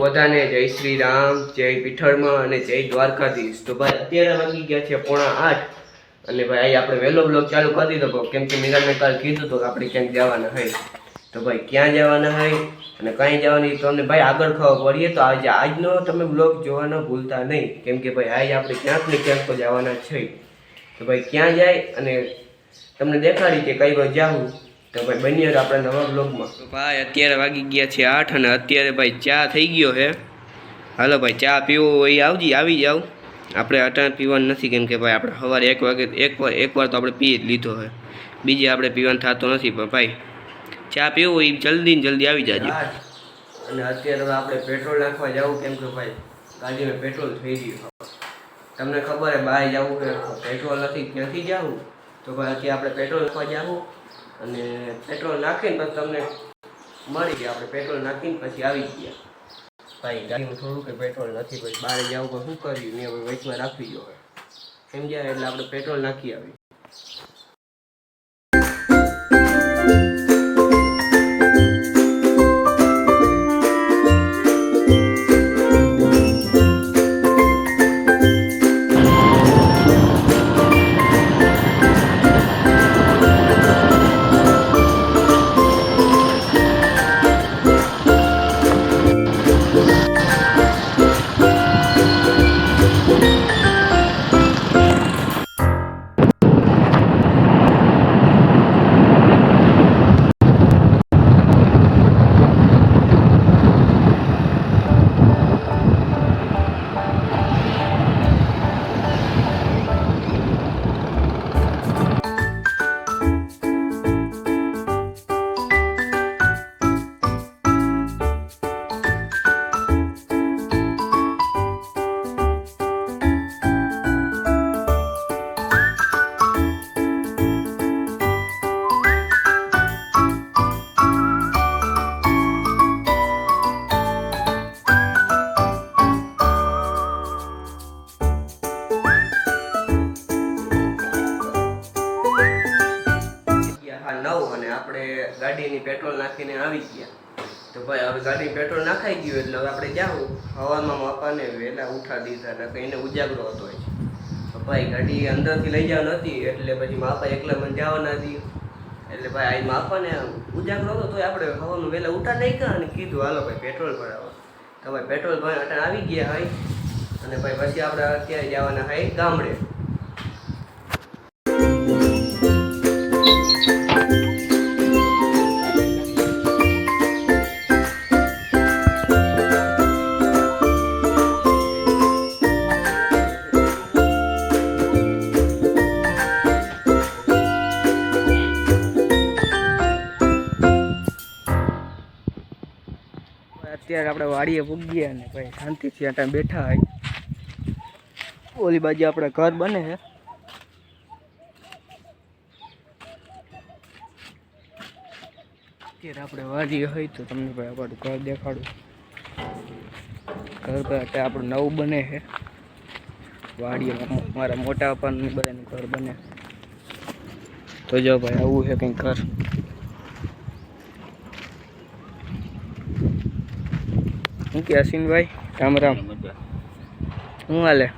બધાને જય શ્રી રામ, જય પીઠળમાં અને જય દ્વારકાધીશ। તો ભાઈ અત્યારે વાગી ગયા છે 7:30 અને ભાઈ આપણે વહેલો બ્લોગ ચાલુ કરી દીધો કેમ કે મીરાને કાલ કીધું તો આપણે ક્યાંક જવાના હોય। તો ભાઈ ક્યાં જવાના હોય અને કઈ જવાની તમને ભાઈ આગળ ખબર પડીએ તો આજનો તમે બ્લોગ જોવાનો ભૂલતા નહીં કેમ કે ભાઈ આજે આપણે ક્યાંક ને ક્યાંક તો જવાના છે। તો ભાઈ ક્યાં જાય અને તમને દેખાડી કે કઈ વાર જાવું તો ભાઈ બની આપણે નવા બ્લોગમાં। તો ભાઈ અત્યારે વાગી ગયા છે 8 અને અત્યારે ભાઈ ચા થઈ ગયો છે। હાલો ભાઈ ચા પીવો હોય આવી જાવ। આપણે અટાણ પીવાનું નથી કેમ કે ભાઈ આપણે સવારે 1 વાગે એકવાર તો આપણે પી જ લીધો છે, બીજે આપણે પીવાનું થતો નથી। પણ ભાઈ ચા પીવો હોય જલ્દી આવી જાજો। અને અત્યારે આપણે પેટ્રોલ નાખવા જવું કેમ કે ભાઈ ગાડીમાં પેટ્રોલ થઈ ગયું। તમને ખબર છે બહાર જવું કે પેટ્રોલ નથી ક્યાંથી જવું તો ભાઈ અત્યારે આપણે પેટ્રોલ નાખવા જવું અને પેટ્રોલ નાખીને પછી તમને મળી ગયા। આપણે પેટ્રોલ નાખીને પછી આવી ગયા। ભાઈ ગાડીમાં થોડું કે પેટ્રોલ નથી પછી બહાર જવું પણ શું કર્યું મેં હવે વચમાં રાખવી જોઈએ સમજ્યા, એટલે આપણે પેટ્રોલ નાખી આવી। અને આપણે ગાડીની પેટ્રોલ નાખીને આવી ગયા। તો ભાઈ હવે ગાડી પેટ્રોલ નાખાઈ ગયું એટલે હવે આપણે જાવું હવામાં માપાને વહેલા ઉઠાડી દીધા ને એને ઉજાગરો હતો। તો ભાઈ ગાડી અંદરથી લઈ જવા નથી એટલે પછી માપા એકલા મને જવા ના દીધું એટલે ભાઈ આ માપાને ઉજાગરો હતો તો આપણે હવામાં વહેલા ઉઠા નહીં કા અને કીધું હાલો ભાઈ પેટ્રોલ ભરાવા। તો ભાઈ પેટ્રોલ ભાઈ અટાણ આવી ગયા હોય અને ભાઈ પછી આપણે અત્યારે જવાના હોય ગામડે। અત્યારે આપણે વાડીએ પૂગીએ ને ભાઈ શાંતિથી આટા બેઠા હોય। ઓલી બાજુ આપણે ઘર બને છે। અત્યારે આપણે વાડીએ હોય તો તમને ભાઈ આપણું ઘર દેખાડું। ઘર ભાઈ આપણું નવું બને છે વાડીએ મારા મોટા પપ્પાનું બધાનું ઘર બને। તો જો ભાઈ આવું છે કંઈક ઘર। શું કે અશ્વિનભાઈ રામ રામ, શું હાલે?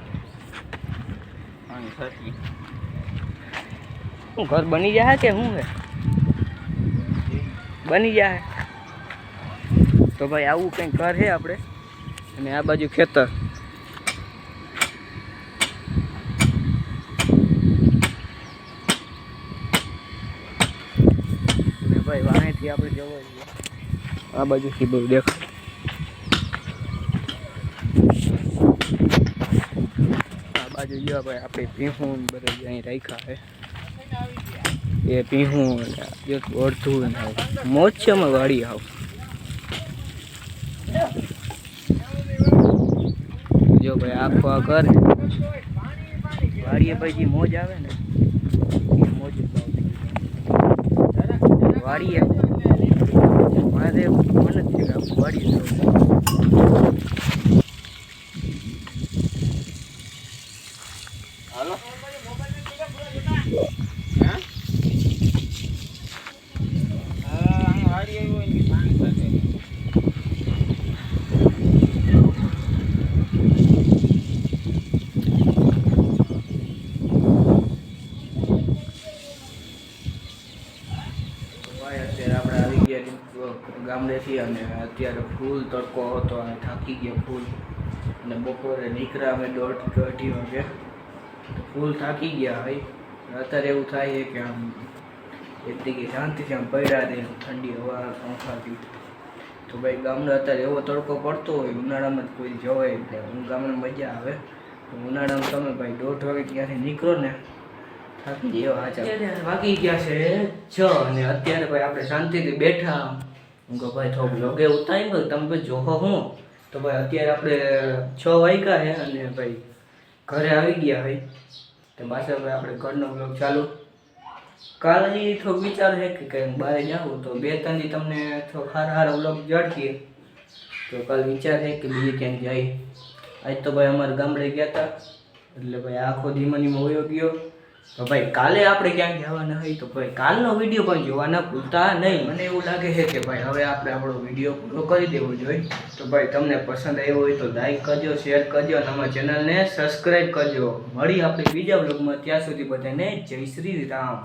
શું ઘર બની જાય કે શું હે બની જાય? તો ભાઈ આવું કંઈક ઘર છે આપણે અને આ બાજુ ખેતર। અને ભાઈ વાંહેથી આપણે જવો આ બાજુથી બધું દેખાય। બાજુ જો ભાઈ આપણે ભીહું બધું અહીં રાખ્યા છે એ ભીહું અડધું મોજ છે અમે વાડી આવ। જો ભાઈ આખો આ ઘર વાડીએ ભાઈ જે મોજ આવે ને એ મોજ વાડીએ મારે મન જ છે વાડીએ હાલો કામેથી અને અત્યારે ફૂલ તડકો હતો અને થાકી ગયા ફૂલ. અને બપોરે નીકળ્યા અમે 1:30 વાગે, ફૂલ થાકી ગયા હોય. અત્યારે એવું થાય કે આમ એક જગ્યાએ શાંતિથી આમ પડ્યા રહે, ઠંડી હવા પંખાથી. તો ભાઈ ગામડે અત્યારે એવો તડકો પડતો હોય, ઉનાળામાં જ કોઈ જવાય એટલે ગામડે મજા આવે. તો ઉનાળામાં તમે ભાઈ 1:30 વાગે ત્યાંથી નીકળો ને થાકી જેવા અત્યારે વાગી ગયા છે 6 અને અત્યારે ભાઈ આપણે શાંતિથી બેઠા. હું કહું ભાઈ થોડું લોગે ઉતારી ગયો તમે ભાઈ જોહો હું. તો ભાઈ અત્યારે આપણે 6 વાગ્યા છે અને ભાઈ ઘરે આવી ગયા ભાઈ. તો પાછા ભાઈ આપણે ઘરનો બ્લોગ ચાલુ. કાલે થોડુંક વિચાર છે કે કંઈક બહાર જાવું તો 2-3 દી તમને થોડો સારા બ્લોગ જાળીએ. તો કાલે વિચાર છે કે બીજે ક્યાંક જાય. આજ તો ભાઈ અમારા ગામડે ગયા હતા એટલે ભાઈ આખો ધીમાનીમાં વયો ગયો. તો ભાઈ કાલે આપણે ક્યાંક જવાના હોય તો ભાઈ કાલનો વિડીયો પણ જોવાના ભૂલતા નહીં. મને એવું લાગે છે કે ભાઈ હવે આપણે આપણો વિડીયો પૂરો કરી દેવો જોઈએ. તો ભાઈ તમને પસંદ આવ્યો હોય તો લાઈક કરજો, શેર કરજો અને અમારા ચેનલને સબસ્ક્રાઈબ કરજો. મળી આપણે બીજા બ્લોગમાં, ત્યાં સુધી બધાને જય શ્રી રામ.